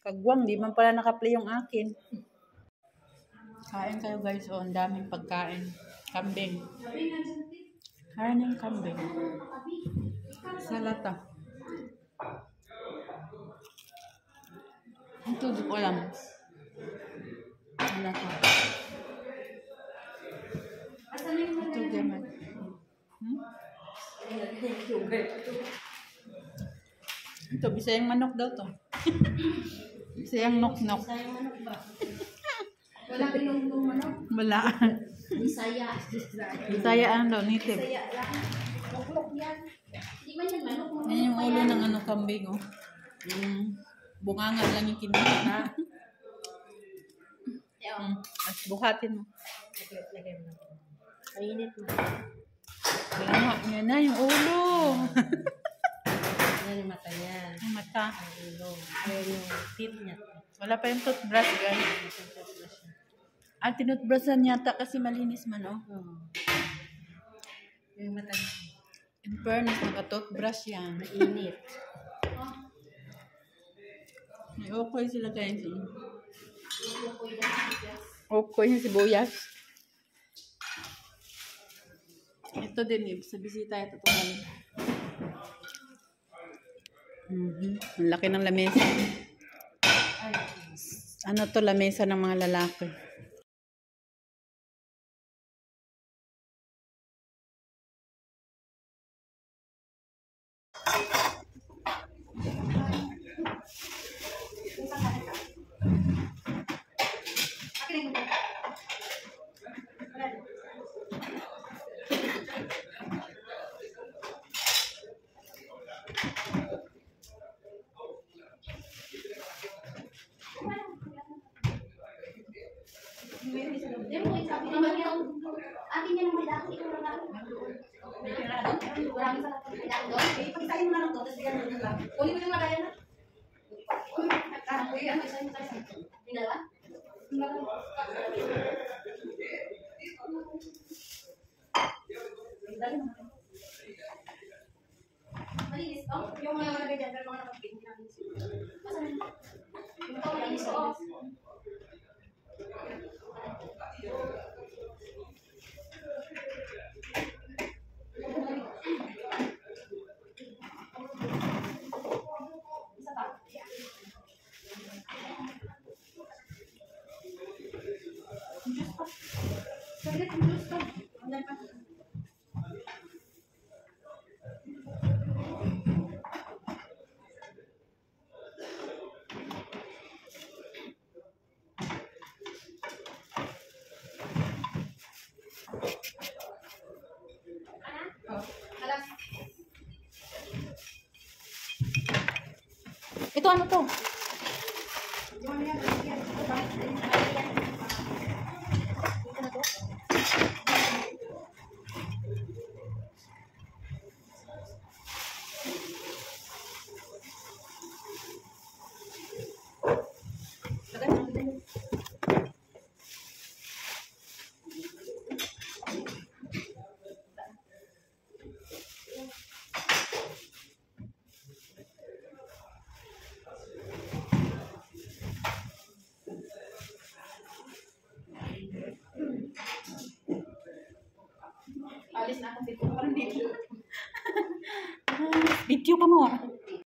Kagwang, di man pala naka-play yung akin. Kain kayo guys, oh, ang daming pagkain. Kambing. Kain yung kambing. Salata. Ito, di ko alam. Salata. Ito, gaman. Ito, Bisayang manok daw to. Bisayang nok-nok. Bisayang manok ba? Wala pinong manok? Wala. Bisaya. Bisaya ano, native. Bisaya lang. Manok yan. Hindi man yan manok. Yan yung ulo ng ano, kambing, oh. Bunganga lang yung kinuha. At buhatin mo. Mainit mo. Wala, yan na yung ulo. Yan yung mata niya. Yung mata. Ang ulo. Ayan yung teeth niya. Wala pa yung toothbrush, guys. Ah, tinutbrushan yata kasi malinis man, oh. Yung mata niya. In fairness, naka-toothbrush yan. Mainit. May okay sila guys. Okay yung sibuyas. Ito din, sa bisita ito tumalan. Ang laki ng lamesa. Ano to, lamesa ng mga lalaki. Atin yan ang may dati. Maraming sa kapatid doon. Pagkain mo na lang doon. Tapos bigyan mo na lang. Kunin mo yung lagaya na. Kuya, ano isa yung tayo? Yung dalawa? Malinis to? Yung mga lagay dyan, pero mga nakapin. Masan yun? Yung ito, malinis to. Ito ano to?